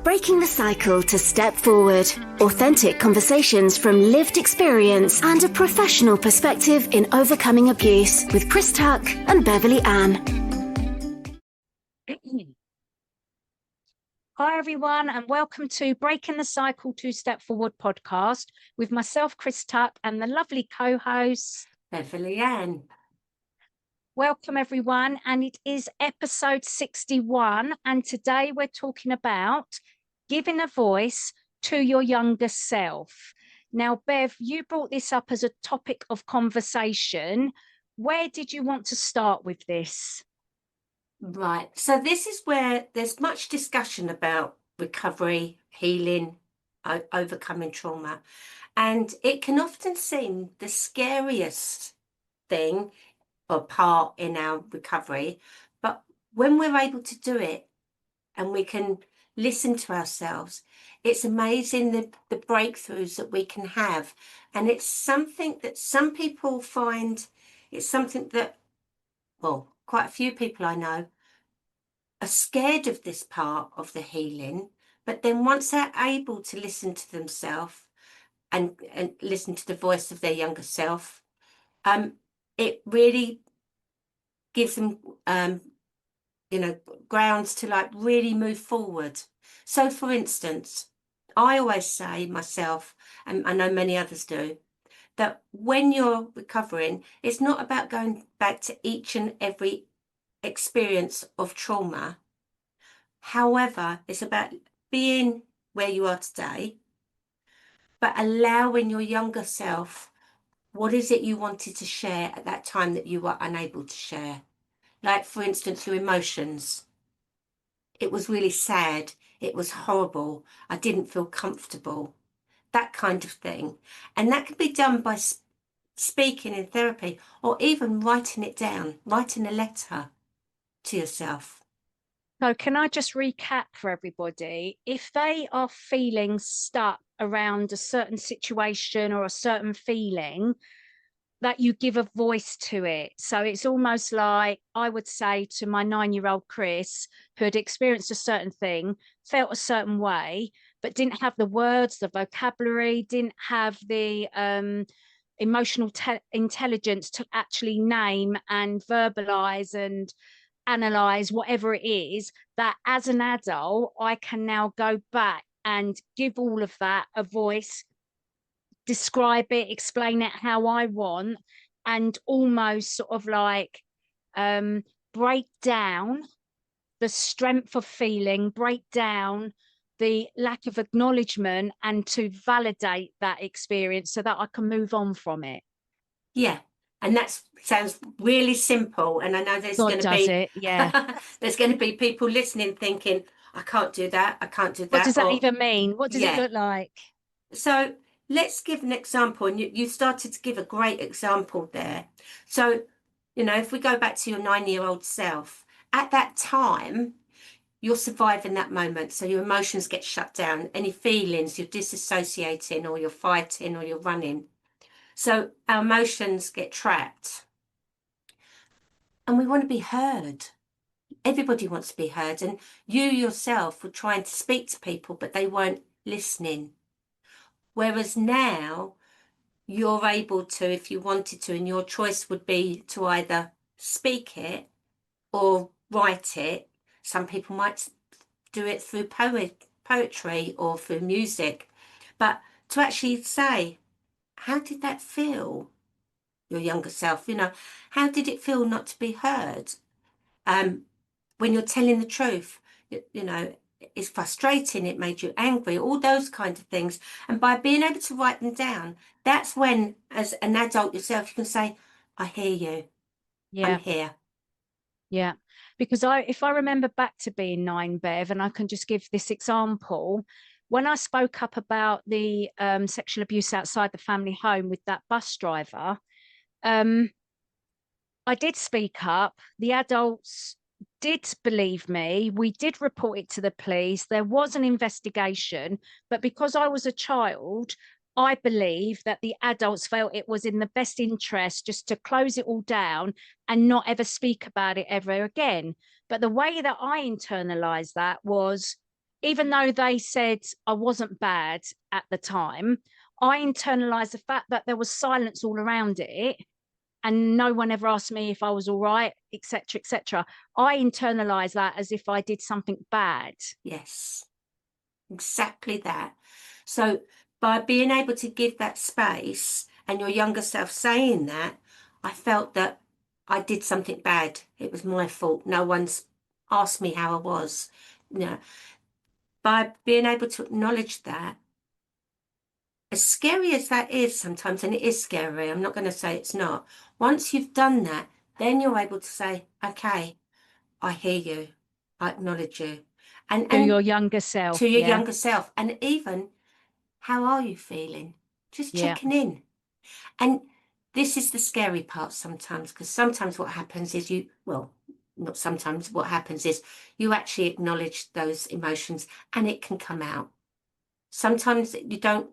Breaking the cycle to step forward. Authentic conversations from lived experience and a professional perspective in overcoming abuse with Chris Tuck and Beverley Ann. Hi, everyone, and welcome to Breaking the Cycle to Step Forward podcast with myself, Chris Tuck, and the lovely co-host, Beverley Ann. Welcome, everyone, and it is episode 61, and today we're talking about giving a voice to your younger self. Now, Bev, you brought this up as a topic of conversation. Where did you want to start with this? Right, so this is where there's much discussion about recovery, healing, overcoming trauma, and it can often seem the scariest thing or part in our recovery, but when we're able to do it and we can listen to ourselves, it's amazing the breakthroughs that we can have. And it's something that some people find, it's something that, well, quite a few people I know are scared of this part of the healing, but then once they're able to listen to themselves and listen to the voice of their younger self, it really gives them grounds to like really move forward. So for instance, I always say myself, and I know many others do, that when you're recovering, it's not about going back to each and every experience of trauma. However, it's about being where you are today, but allowing your younger self, what is it you wanted to share at that time that you were unable to share? Like, for instance, your emotions. It was really sad. It was horrible. I didn't feel comfortable. That kind of thing. And that can be done by speaking in therapy or even writing it down, writing a letter to yourself. So can I just recap for everybody? If they are feeling stuck around a certain situation or a certain feeling, that you give a voice to it. So it's almost like I would say to my 9-year-old Chris, who had experienced a certain thing, felt a certain way, but didn't have the words, the vocabulary, didn't have the emotional intelligence to actually name and verbalize and analyze whatever it is, that as an adult, I can now go back and give all of that a voice, describe it, explain it how I want, and almost sort of like break down the strength of feeling, break down the lack of acknowledgement, and to validate that experience so that I can move on from it. Yeah. And that sounds really simple. And I know there's going to be, there's going to be people listening thinking, I can't do that. I can't do that. What does that even mean? What does it look like? So let's give an example. And you started to give a great example there. So, if we go back to your 9-year-old self, at that time, you're surviving that moment. So your emotions get shut down. Any feelings, you're disassociating or you're fighting or you're running. So our emotions get trapped. And we want to be heard. Everybody wants to be heard. And you yourself were trying to speak to people, but they weren't listening. Whereas now you're able to, if you wanted to, and your choice would be to either speak it or write it. Some people might do it through poetry or through music. But to actually say, how did that feel? Your younger self, how did it feel not to be heard? When you're telling the truth, it's frustrating, it made you angry, all those kind of things. And by being able to write them down, that's when, as an adult yourself, you can say, I hear you. Yeah. I'm here. Yeah, because if I remember back to being 9, Bev, and I can just give this example, when I spoke up about the sexual abuse outside the family home with that bus driver, I did speak up. The adults did believe me. We did report it to the police. There was an investigation, but because I was a child, I believe that the adults felt it was in the best interest just to close it all down and not ever speak about it ever again. But the way that I internalized that was, even though they said I wasn't bad at the time, I internalized the fact that there was silence all around it and no one ever asked me if I was all right, etc., etc. I internalized that as if I did something bad. Yes, exactly that. So by being able to give that space and your younger self saying that, I felt that I did something bad. It was my fault. No one's asked me how I was. You know, by being able to acknowledge that, as scary as that is sometimes, and it is scary, I'm not going to say it's not. Once you've done that, then you're able to say, okay, I hear you. I acknowledge you. And To your and younger to self, your yeah. younger self. And even, how are you feeling? Just Yeah. checking in. And this is the scary part sometimes, because sometimes what happens is well, not sometimes, what happens is you actually acknowledge those emotions and it can come out. Sometimes you don't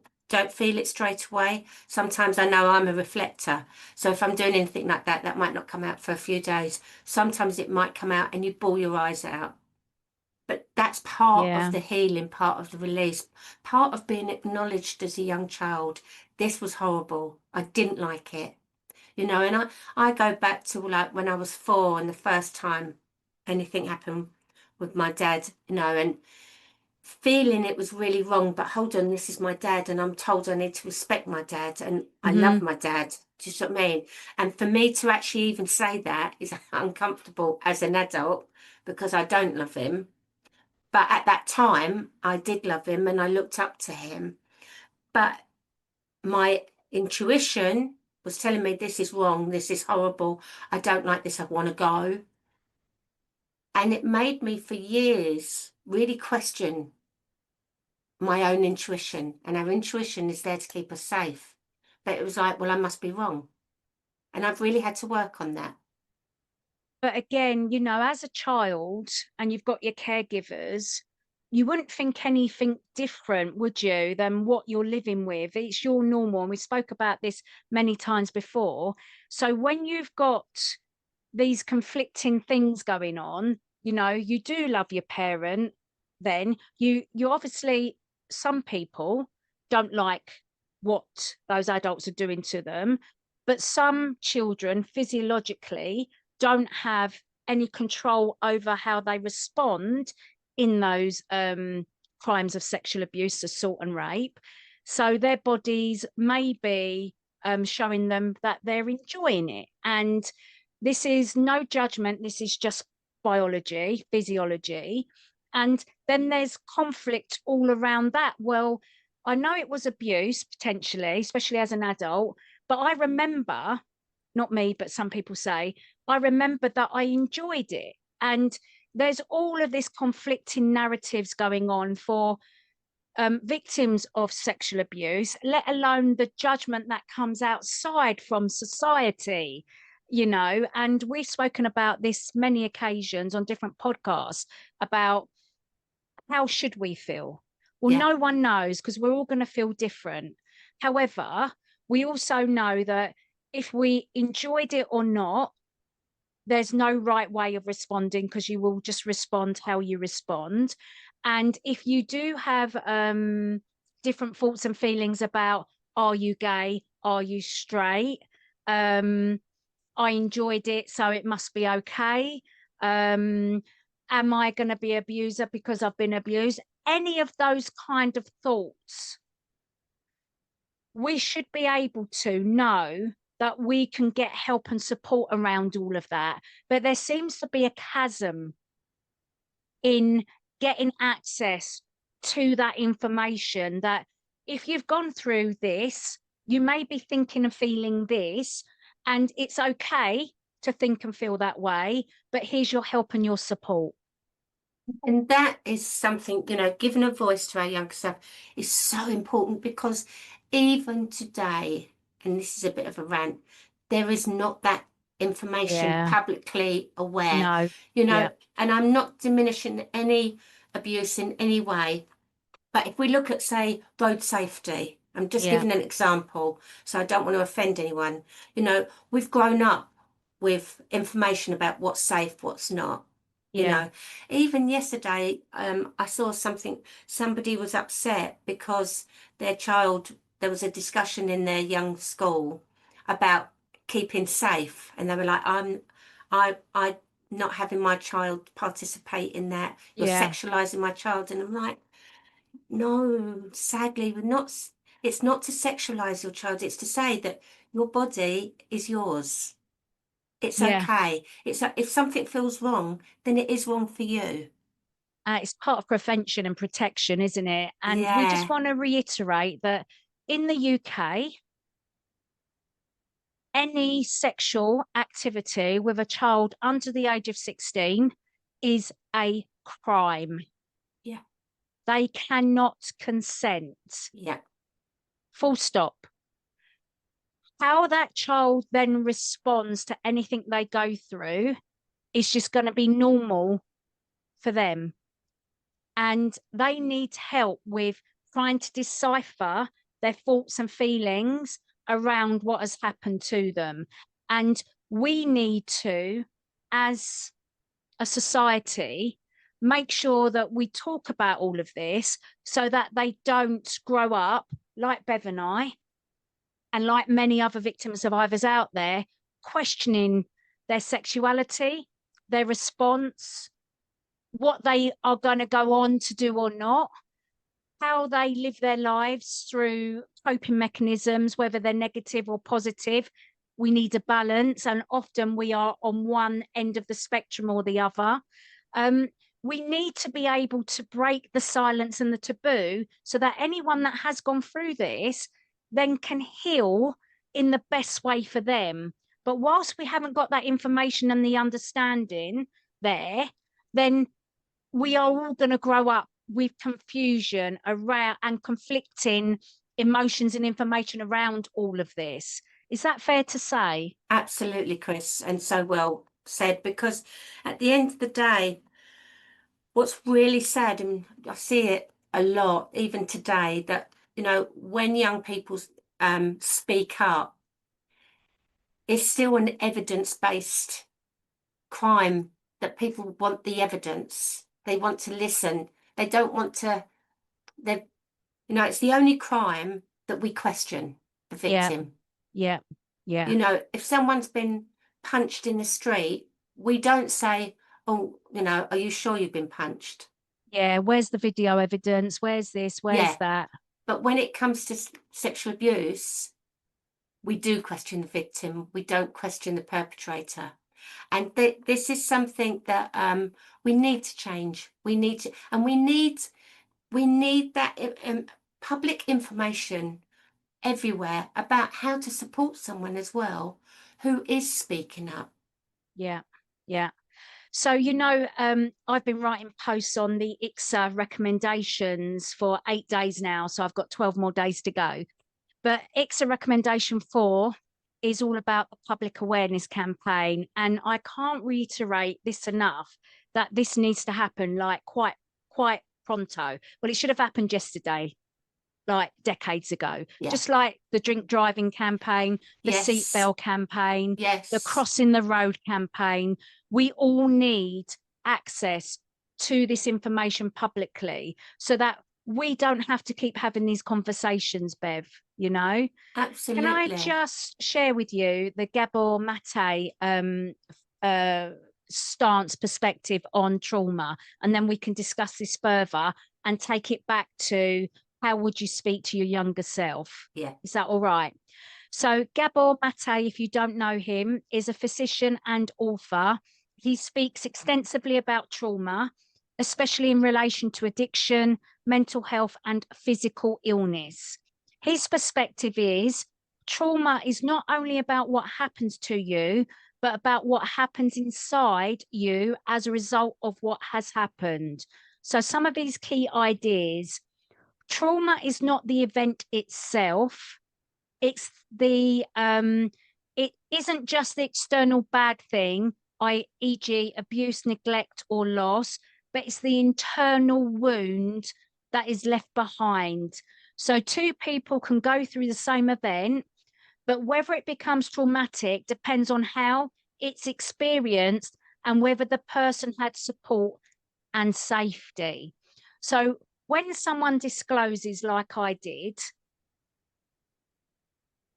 feel it straight away. Sometimes I know I'm a reflector. So if I'm doing anything like that, that might not come out for a few days. Sometimes it might come out and you bawl your eyes out. But that's part of Yeah. the healing, part of the release, part of being acknowledged as a young child. This was horrible. I didn't like it. And I go back to like when I was 4 and the first time anything happened with my dad, and feeling it was really wrong, but hold on, this is my dad, and I'm told I need to respect my dad, and I love my dad. Do you know what I mean? And for me to actually even say that is uncomfortable as an adult because I don't love him. But at that time, I did love him and I looked up to him. But my intuition was telling me this is wrong, this is horrible, I don't like this, I want to go. And it made me for years really question my own intuition, and our intuition is there to keep us safe. But it was like, well, I must be wrong. And I've really had to work on that. But again, as a child and you've got your caregivers, you wouldn't think anything different, would you, than what you're living with? It's your normal. And we spoke about this many times before. So when you've got these conflicting things going on, you do love your parent, then you obviously, some people don't like what those adults are doing to them, but some children physiologically don't have any control over how they respond in those crimes of sexual abuse, assault and rape. So their bodies may be showing them that they're enjoying it. And this is no judgment. This is just biology, physiology. And then there's conflict all around that. Well, I know it was abuse potentially, especially as an adult, but I remember, not me, but some people say, I remember that I enjoyed it. And there's all of this conflicting narratives going on for victims of sexual abuse, let alone the judgment that comes outside from society. And we've spoken about this many occasions on different podcasts about how should we feel. Well, Yeah. no one knows because we're all going to feel different. However, we also know that if we enjoyed it or not, there's no right way of responding because you will just respond how you respond. And if you do have different thoughts and feelings about, are you gay, are you straight, I enjoyed it so it must be okay, am I going to be abuser because I've been abused, any of those kind of thoughts, we should be able to know that we can get help and support around all of that. But there seems to be a chasm in getting access to that information, that if you've gone through this, you may be thinking and feeling this, and it's okay to think and feel that way, but here's your help and your support. And that is something, giving a voice to our younger self is so important because even today, and this is a bit of a rant, there is not that information Yeah. publicly aware, No. Yeah. and I'm not diminishing any abuse in any way. But if we look at, say, road safety, I'm just Yeah. giving an example, so I don't want to offend anyone. We've grown up with information about what's safe, what's not. You Yeah. know, even yesterday, I saw somebody was upset because their child, there was a discussion in their young school about keeping safe. And they were like, I not having my child participate in that. You're Yeah. sexualizing my child. And I'm like, no, sadly, it's not to sexualize your child. It's to say that your body is yours. It's Yeah. okay. If something feels wrong, then it is wrong for you. It's part of prevention and protection, isn't it? And we just Yeah, want to reiterate that in the UK, any sexual activity with a child under the age of 16 is a crime. yeah, They cannot consent. yeah, Full stop. How that child then responds to anything they go through is just going to be normal for them. And they need help with trying to decipher their thoughts and feelings around what has happened to them. And we need to, as a society, make sure that we talk about all of this so that they don't grow up like Bev and like many other victim survivors out there, questioning their sexuality, their response, what they are going to go on to do or not, how they live their lives through coping mechanisms, whether they're negative or positive. We need a balance, and often we are on one end of the spectrum or the other. We need to be able to break the silence and the taboo so that anyone that has gone through this then can heal in the best way for them. But whilst we haven't got that information and the understanding there, then we are all going to grow up with confusion around and conflicting emotions and information around all of this. Is that fair to say? absolutely, Chris, and so well said. Because at the end of the day, what's really sad, and I see it a lot even today, that when young people speak up, it's still an evidence-based crime. That people want the evidence, they want to listen, they don't want to. They, it's the only crime that we question the Yeah, victim. yeah, yeah. If someone's been punched in the street, we don't say, oh, are you sure you've been punched? Yeah, where's the video evidence? Where's this? Where's Yeah. that? But when it comes to sexual abuse, we do question the victim. We don't question the perpetrator. And this is something that we need to change. We need that public information everywhere about how to support someone as well who is speaking up. Yeah, yeah. So, I've been writing posts on the ICSA recommendations for 8 days now. So I've got 12 more days to go. But ICSA recommendation 4 is all about the public awareness campaign. And I can't reiterate this enough, that this needs to happen like quite pronto. Well, it should have happened yesterday, like decades ago. Yeah. Just like the drink driving campaign, the Yes. seatbelt campaign, Yes. the crossing the road campaign. We all need access to this information publicly so that we don't have to keep having these conversations, Bev, Absolutely. Can I just share with you the Gabor Mate stance perspective on trauma, and then we can discuss this further and take it back to how would you speak to your younger self? Yeah. Is that all right? So Gabor Mate, if you don't know him, is a physician and author. He speaks extensively about trauma, especially in relation to addiction, mental health, and physical illness. His perspective is trauma is not only about what happens to you, but about what happens inside you as a result of what has happened. So some of these key ideas: trauma is not the event itself. It's it isn't just the external bad thing, e.g. abuse, neglect, or loss, but it's the internal wound that is left behind. So two people can go through the same event, but whether it becomes traumatic depends on how it's experienced and whether the person had support and safety. So when someone discloses like I did,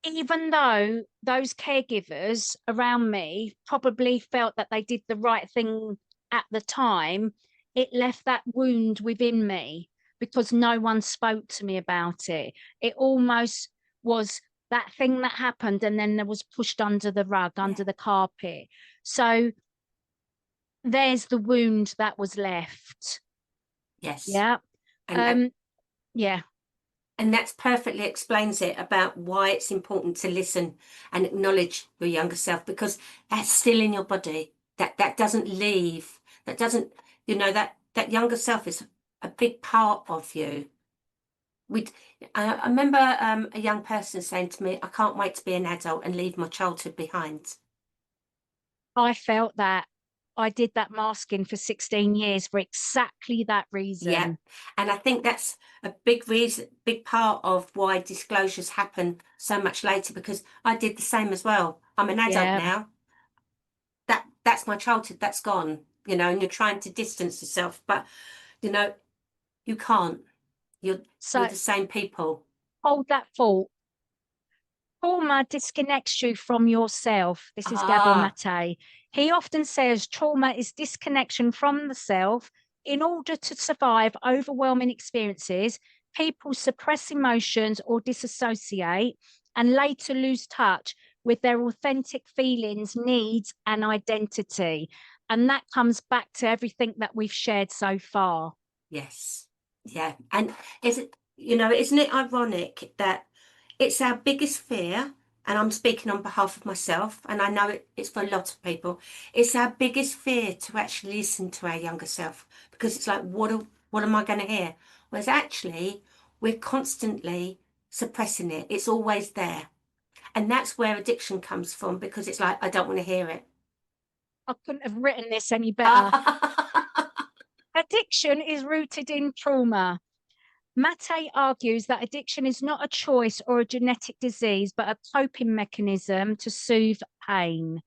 even though those caregivers around me probably felt that they did the right thing at the time, it left that wound within me because no one spoke to me about it. It almost was that thing that happened and then there was pushed under the rug, under the carpet. So there's the wound that was left. Yes. Yeah. And yeah. And that perfectly explains it about why it's important to listen and acknowledge your younger self, because that's still in your body. That doesn't leave. That doesn't, that younger self is a big part of you. I remember a young person saying to me, I can't wait to be an adult and leave my childhood behind. I felt that. I did that masking for 16 years for exactly that reason. Yeah. And I think that's a big reason, big part of why disclosures happen so much later, because I did the same as well. I'm an adult now. That's my childhood, that's gone, and you're trying to distance yourself, but you can't. You're the same people. Hold that thought. Trauma disconnects you from yourself. This is Gabor Mate. He often says trauma is disconnection from the self. In order to survive overwhelming experiences, people suppress emotions or disassociate and later lose touch with their authentic feelings, needs, and identity. And that comes back to everything that we've shared so far. Yes. Yeah. And isn't it ironic that it's our biggest fear, and I'm speaking on behalf of myself, and I know it's for a lot of people, it's our biggest fear to actually listen to our younger self, because it's like, what am I going to hear? Whereas actually, we're constantly suppressing it. It's always there. And that's where addiction comes from, because it's like, I don't want to hear it. I couldn't have written this any better. Addiction is rooted in trauma. Mate argues that addiction is not a choice or a genetic disease, but a coping mechanism to soothe pain.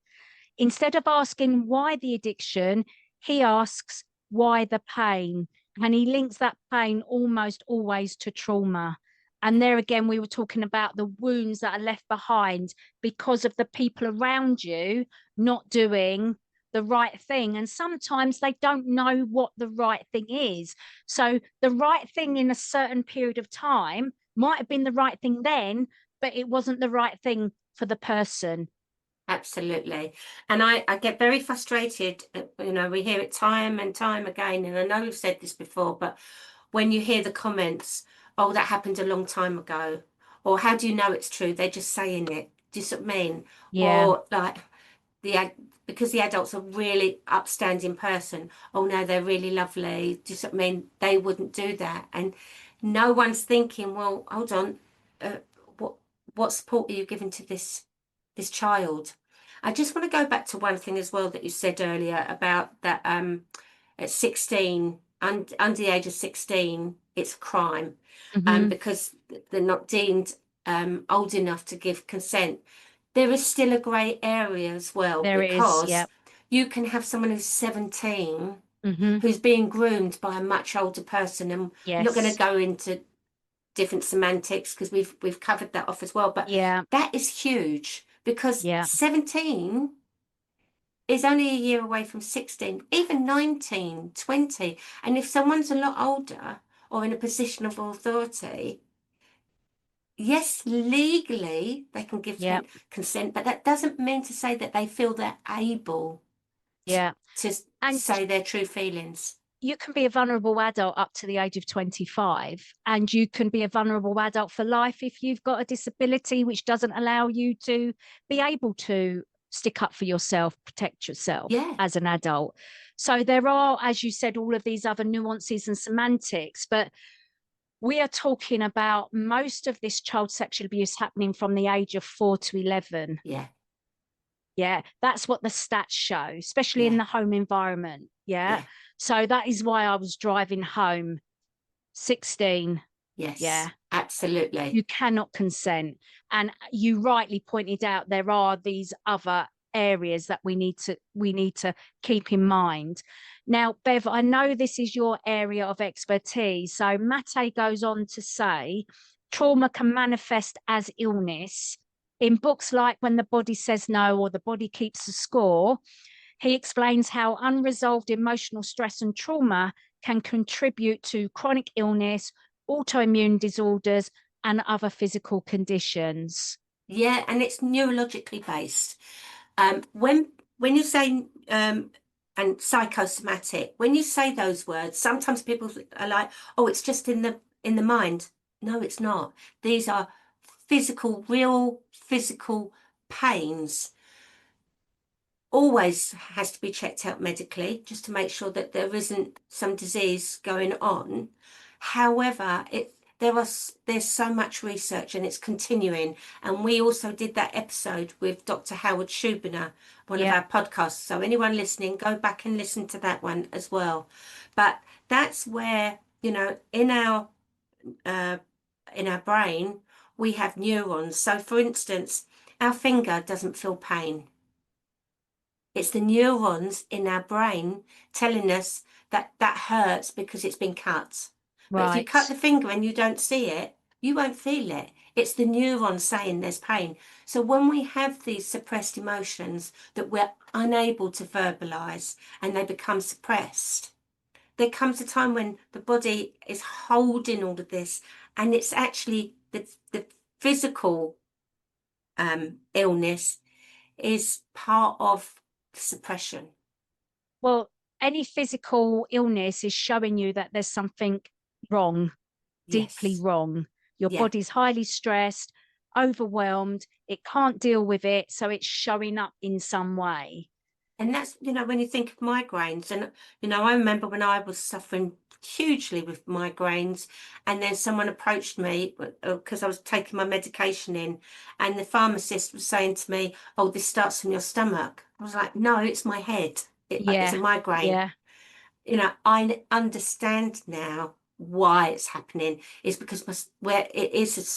Instead of asking why the addiction, he asks why the pain. And he links that pain almost always to trauma. And there again, we were talking about the wounds that are left behind because of the people around you not doing the right thing. And sometimes they don't know what the right thing is. So the right thing in a certain period of time might have been the right thing then, but it wasn't the right thing for the person. Absolutely. And I get very frustrated. We hear it time and time again. And I know we've said this before, but when you hear the comments, oh, that happened a long time ago, or how do you know it's true? They're just saying it. Do you see what I mean? Yeah. Or like because the adult's a really upstanding person. Oh no, they're really lovely. Do you see what I mean? They wouldn't do that. And no one's thinking, well, hold on, what support are you giving to this child? I just want to go back to one thing as well that you said earlier about that at 16, under the age of 16, it's a crime because they're not deemed old enough to give consent. There is still a grey area as well, because you can have someone who's 17 who's being groomed by a much older person, and we're not going to go into different semantics because we've covered that off as well, but that is huge, because 17 is only a year away from 16, even 19, 20. And if someone's a lot older or in a position of authority, yes, legally they can give consent, but that doesn't mean to say that they feel they're able to say their true feelings. You can be a vulnerable adult up to the age of 25, and you can be a vulnerable adult for life if you've got a disability which doesn't allow you to be able to stick up for yourself, protect yourself as an adult. So there are, as you said, all of these other nuances and semantics, but we are talking about most of this child sexual abuse happening from the age of 4 to 11. Yeah, that's what the stats show, especially in the home environment. So that is why I was driving home 16. Yes, absolutely. You cannot consent. And you rightly pointed out there are these other areas that we need to keep in mind. Now, Bev, I know this is your area of expertise. So Mate goes on to say, trauma can manifest as illness. In books like When the Body Says No or The Body Keeps the Score, he explains how unresolved emotional stress and trauma can contribute to chronic illness, autoimmune disorders, and other physical conditions. Yeah, and it's neurologically based. When you say and psychosomatic, when you say those words, sometimes people are like, "Oh, it's just in the mind." No, it's not. These are physical, real physical pains. Always has to be checked out medically just to make sure that there isn't some disease going on. However, there's so much research and it's continuing. And we also did that episode with Dr. Howard Schubiner, one of our podcasts. So anyone listening, go back and listen to that one as well. But that's where, in our brain, we have neurons. So for instance, our finger doesn't feel pain. It's the neurons in our brain telling us that that hurts because it's been cut. But if you cut the finger and you don't see it, you won't feel it. It's the neurons saying there's pain. So when we have these suppressed emotions that we're unable to verbalize and they become suppressed, there comes a time when the body is holding all of this, and it's actually the physical illness is part of suppression. Well, any physical illness is showing you that there's something wrong, deeply wrong. Your body's highly stressed, overwhelmed, it can't deal with it, so it's showing up in some way. And that's, when you think of migraines, and, I remember when I was suffering hugely with migraines, and then someone approached me because I was taking my medication in, and the pharmacist was saying to me, "Oh, this starts from your stomach." I was like, "No, it's my head. It's a migraine." I understand now why it's happening. It's because where it is it's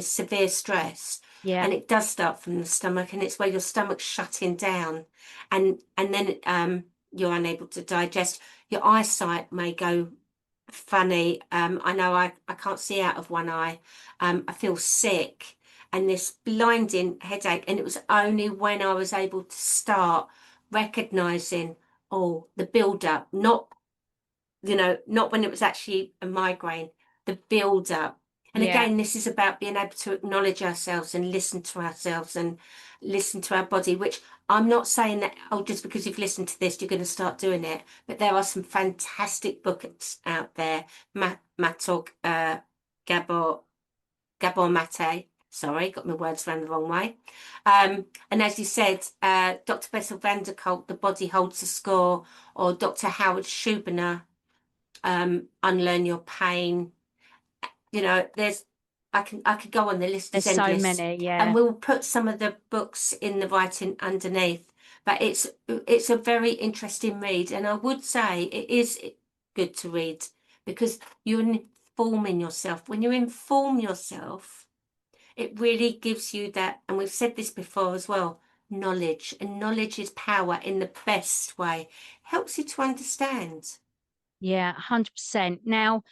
severe stress. And it does start from the stomach, and it's where your stomach's shutting down, and then you're unable to digest. Your eyesight may go funny. I know I can't see out of one eye. I feel sick and this blinding headache. And it was only when I was able to start recognizing, the build-up, not when it was actually a migraine, the build-up. And again, this is about being able to acknowledge ourselves and listen to ourselves and listen to our body, which I'm not saying that, just because you've listened to this, you're going to start doing it. But there are some fantastic books out there. Gabor Mate. Sorry, got my words around the wrong way. And as you said, Dr. Bessel van der Kolk, The Body Holds the Score, or Dr. Howard Schubiner, Unlearn Your Pain. I could go on, the list is endless. There's so many, and we'll put some of the books in the writing underneath, but it's a very interesting read, and I would say it is good to read because you're informing yourself. When you inform yourself, it really gives you that, and we've said this before as well, knowledge, and knowledge is power in the best way. Helps you to understand. 100%. Now,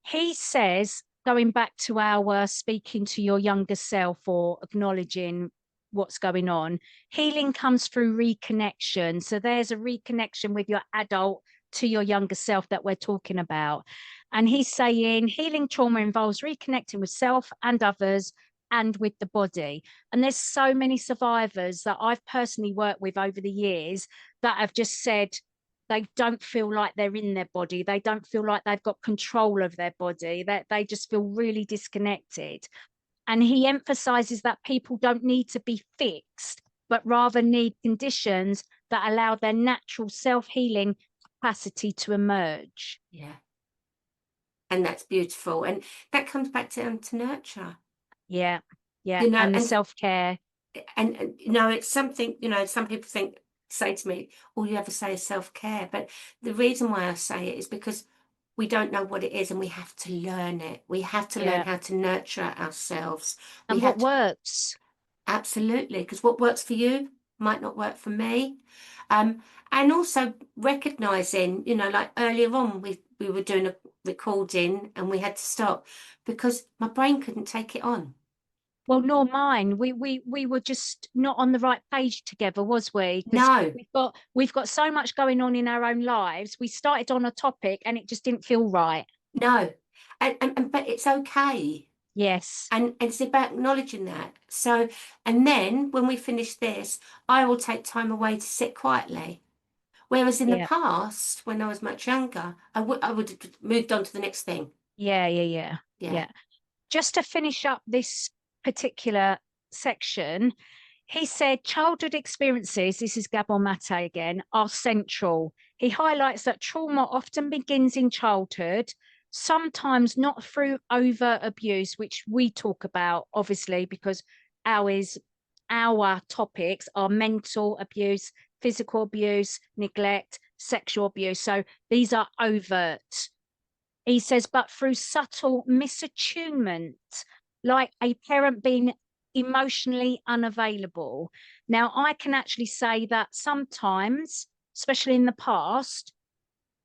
he says, going back to our speaking to your younger self or acknowledging what's going on, healing comes through reconnection. So there's a reconnection with your adult to your younger self that we're talking about. And he's saying healing trauma involves reconnecting with self and others and with the body. And there's so many survivors that I've personally worked with over the years that have just said, they don't feel like they're in their body. They don't feel like they've got control of their body, that they just feel really disconnected. And he emphasizes that people don't need to be fixed, but rather need conditions that allow their natural self-healing capacity to emerge. Yeah. And that's beautiful. And that comes back down to nurture. Yeah. And the self-care. And it's something, some people say to me, all you ever say is self-care. But the reason why I say it is because we don't know what it is, and we have to learn it. We have to learn how to nurture ourselves. And what works. Absolutely. Because what works for you might not work for me. And also recognizing, you know, like earlier on, we were doing a recording and we had to stop because my brain couldn't take it on. Well, nor mine. We were just not on the right page together, was we? Because No, we've got so much going on in our own lives. We started on a topic and it just didn't feel right. no. And but it's okay. Yes. And it's about acknowledging that. So, and then when we finish this, I will take time away to sit quietly. Whereas in the Yeah. past, when I was much younger, I would have moved on to the next thing. Yeah. Yeah. Yeah. Yeah. Yeah. Just to finish up this particular section, he said childhood experiences, this is Gabon Mate again, are central. He highlights that trauma often begins in childhood, sometimes not through overt abuse, which we talk about, obviously, because our topics are mental abuse, physical abuse, neglect, sexual abuse. So these are overt. He says, but through subtle misattunement, like a parent being emotionally unavailable. Now, I can actually say that sometimes, especially in the past,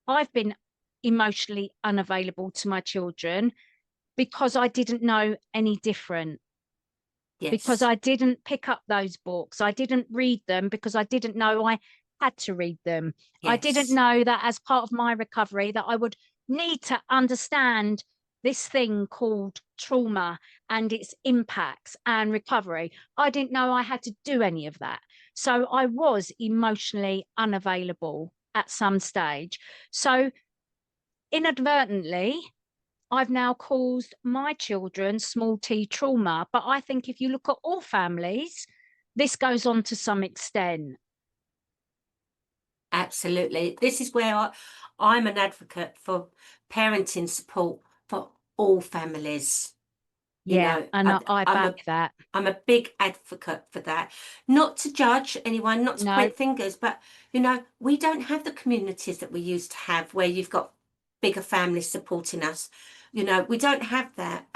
I've been emotionally unavailable to my children because I didn't know any different, because Yes. I didn't pick up those books. I didn't read them because I didn't know I had to read them. I didn't Yes. know that as part of my recovery that I would need to understand this thing called trauma and its impacts and recovery. I didn't know I had to do any of that. So I was emotionally unavailable at some stage. So inadvertently, I've now caused my children small t trauma. But I think if you look at all families, this goes on to some extent. Absolutely. This is where I'm an advocate for parenting support for all families. You Yeah, know, and I I'm back that. I'm a big advocate for that. Not to judge anyone, not to No, point fingers, but you know, we don't have the communities that we used to have where you've got bigger families supporting us. You know, we don't have that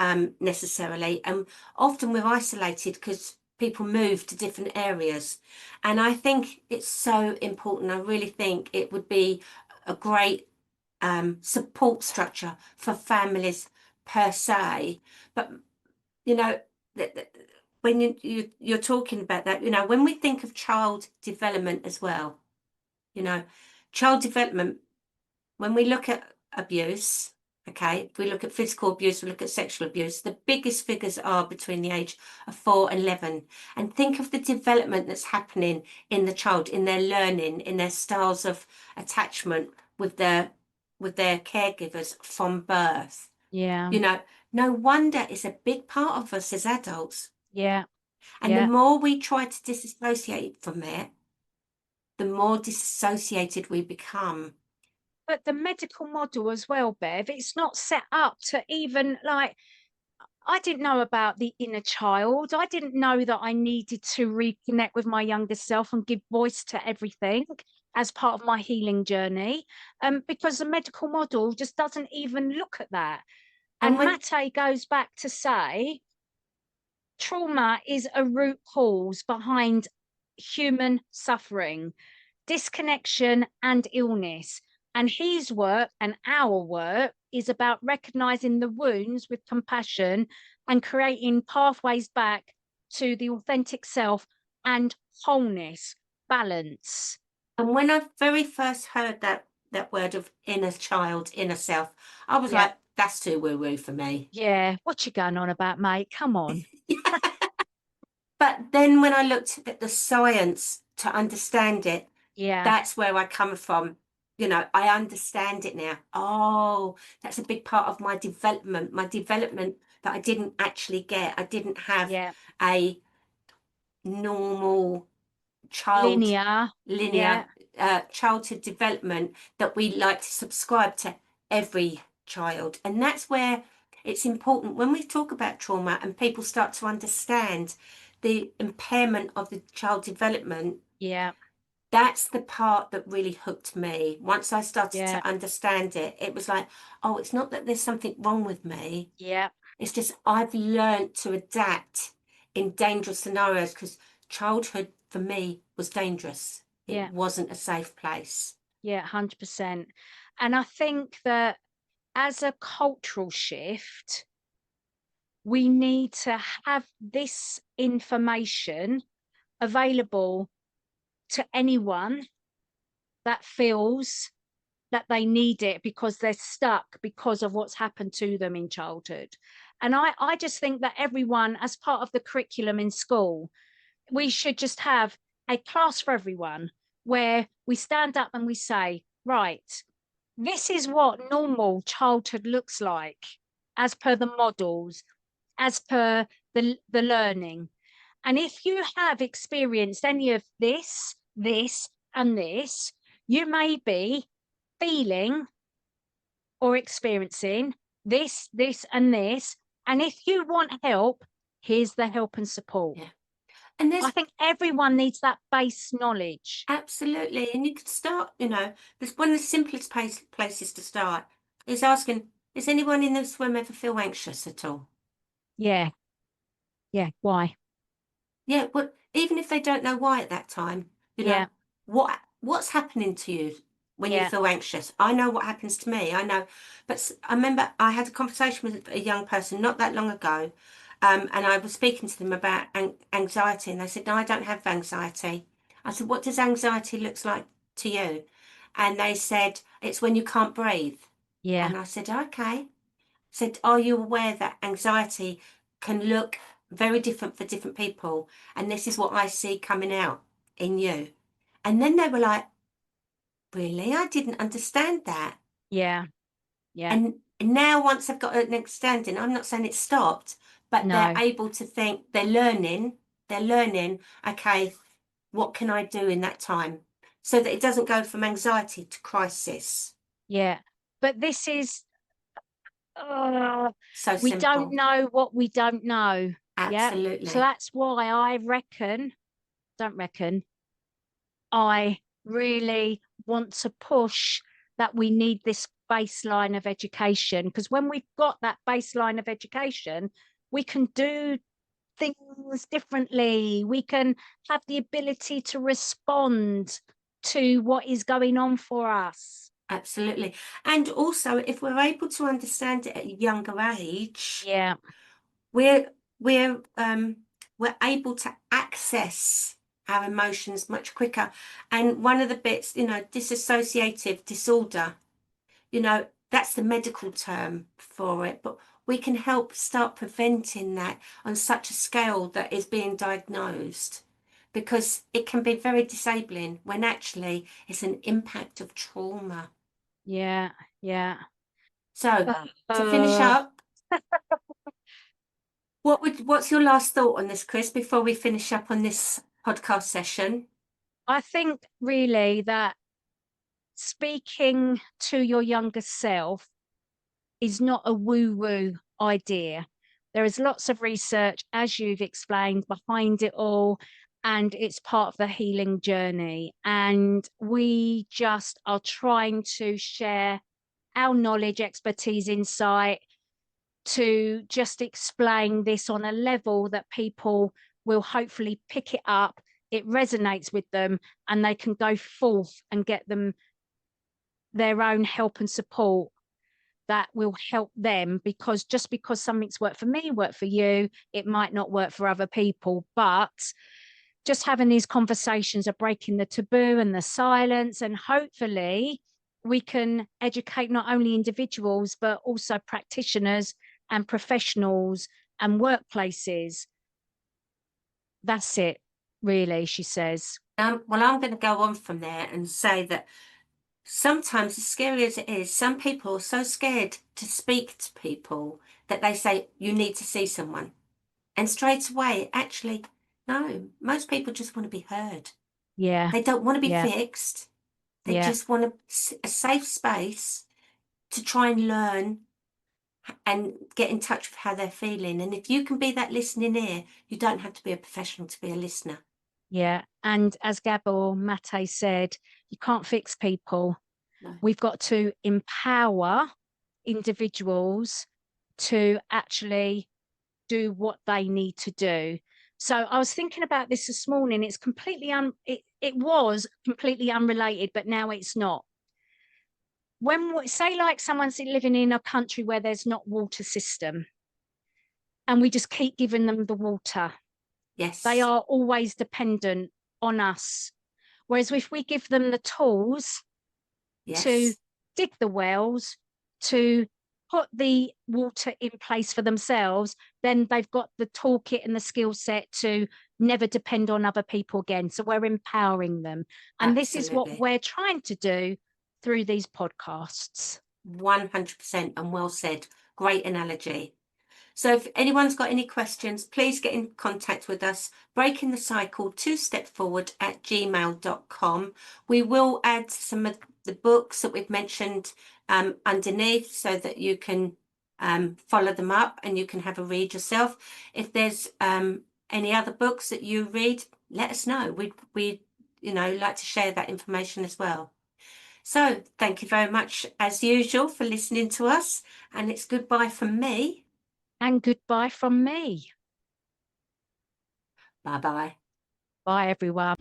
necessarily. And often we're isolated because people move to different areas. And I think it's so important. I really think it would be a great support structure for families per se. But you know, when you're talking about that, you know, when we think of child development as well, you know, child development, when we look at abuse, okay, if we look at physical abuse, we look at sexual abuse, the biggest figures are between the age of 4 and 11. And think of the development that's happening in the child, in their learning, in their styles of attachment with their caregivers from birth. yeah, You know, no wonder it's a big part of us as adults. yeah, And the yeah. more we try to disassociate from it, the more disassociated we become. But the medical model as well, Bev, it's not set up to even like, I didn't know about the inner child. I didn't know that I needed to reconnect with my younger self and give voice to everything as part of my healing journey. Because the medical model just doesn't even look at that. And And when, Mate goes back to say trauma is a root cause behind human suffering, disconnection, and illness. And his work and our work is about recognizing the wounds with compassion and creating pathways back to the authentic self and wholeness, balance. and when I very first heard that word of inner child, inner self, I was Yeah. like, that's too woo-woo for me. Yeah. What you going on about, mate? Come on. But then when I looked at the science to understand it, Yeah. that's where I come from. You know, I understand it now. Oh, that's a big part of my development that I didn't actually get. I didn't have Yeah. a normal child Linear. linear Yeah. childhood development that we like to subscribe to every child. And that's where it's important when we talk about trauma and people start to understand the impairment of the child development. Yeah. That's the part that really hooked me. Once I started Yeah. to understand it, it was like, oh, it's not that there's something wrong with me. Yeah. It's just I've learned to adapt in dangerous scenarios because childhood for me was dangerous. It wasn't a safe place. Yeah, 100%. And I think that as a cultural shift, we need to have this information available to anyone that feels that they need it because they're stuck because of what's happened to them in childhood. And I just think that everyone, as part of the curriculum in school, we should just have a class for everyone where we stand up and we say, right, this is what normal childhood looks like as per the models, as per the learning. And if you have experienced any of this, and this, you may be feeling or experiencing this, and this. And if you want help, here's the help and support. Yeah. And I think everyone needs that base knowledge. Absolutely. And you could start, there's one of the simplest places to start is asking, is anyone in the swim ever feel anxious at all? Yeah. Yeah. Why? Yeah. Well, even if they don't know why at that time, Yeah. what's happening to you when you feel anxious? I know what happens to me. I know. But I remember I had a conversation with a young person not that long ago. And I was speaking to them about anxiety, and they said, no, I don't have anxiety. I said, what does anxiety looks like to you? And they said, it's when you can't breathe. Yeah. And I said, okay. I said, are you aware that anxiety can look very different for different people? And this is what I see coming out in you. And then they were like, really? I didn't understand that. Yeah. Yeah. And now once I've got an understanding, I'm not saying it stopped, but they're able to think, they're learning, okay, what can I do in that time? So that it doesn't go from anxiety to crisis. Yeah. But this is, So we simple. don't know what we don't know. Absolutely. Yeah? So that's why I really want to push that we need this baseline of education, because when we've got that baseline of education, we can do things differently. We can have the ability to respond to what is going on for us. Absolutely. And also, if we're able to understand it at a younger age, we're able to access our emotions much quicker. And one of the bits, dissociative disorder, that's the medical term for it, but we can help start preventing that on such a scale that is being diagnosed, because it can be very disabling when actually it's an impact of trauma. Yeah. So to finish up, what's your last thought on this, Chris, before we finish up on this podcast session? I think really that speaking to your younger self is not a woo-woo idea. There is lots of research, as you've explained, behind it all, and it's part of the healing journey. And we just are trying to share our knowledge, expertise, insight to just explain this on a level that people will hopefully pick it up, it resonates with them, and they can go forth and get them their own help and support that will help them. Because just because something's worked for me, worked for you, it might not work for other people. But just having these conversations are breaking the taboo and the silence, and hopefully we can educate not only individuals but also practitioners and professionals and workplaces. That's it, really, she says. Well, I'm going to go on from there and say that sometimes, as scary as it is, some people are so scared to speak to people that they say, you need to see someone. And straight away, actually, no, most people just want to be heard. Yeah. They don't want to be fixed. They just want a safe space to try and learn and get in touch with how they're feeling. And if you can be that listening ear, you don't have to be a professional to be a listener. Yeah. And as Gabor Mate said, you can't fix people. No. We've got to empower individuals to actually do what they need to do. So I was thinking about this morning. It's completely it was completely unrelated, but now it's not. When say like someone's living in a country where there's not water system, and we just keep giving them the water, Yes. they are always dependent on us. Whereas if we give them the tools to Yes. dig the wells, to put the water in place for themselves, then they've got the toolkit and the skill set to never depend on other people again. So we're empowering them. And this is what Absolutely. we're trying to do through these podcasts. 100%, and well said. Great analogy. So if anyone's got any questions, please get in contact with us. Breaking the Cycle 2stepforward@gmail.com. We will add some of the books that we've mentioned underneath so that you can follow them up and you can have a read yourself. If there's any other books that you read, let us know. We'd like to share that information as well. So thank you very much, as usual, for listening to us. And it's goodbye from me. And goodbye from me. Bye-bye. Bye, everyone.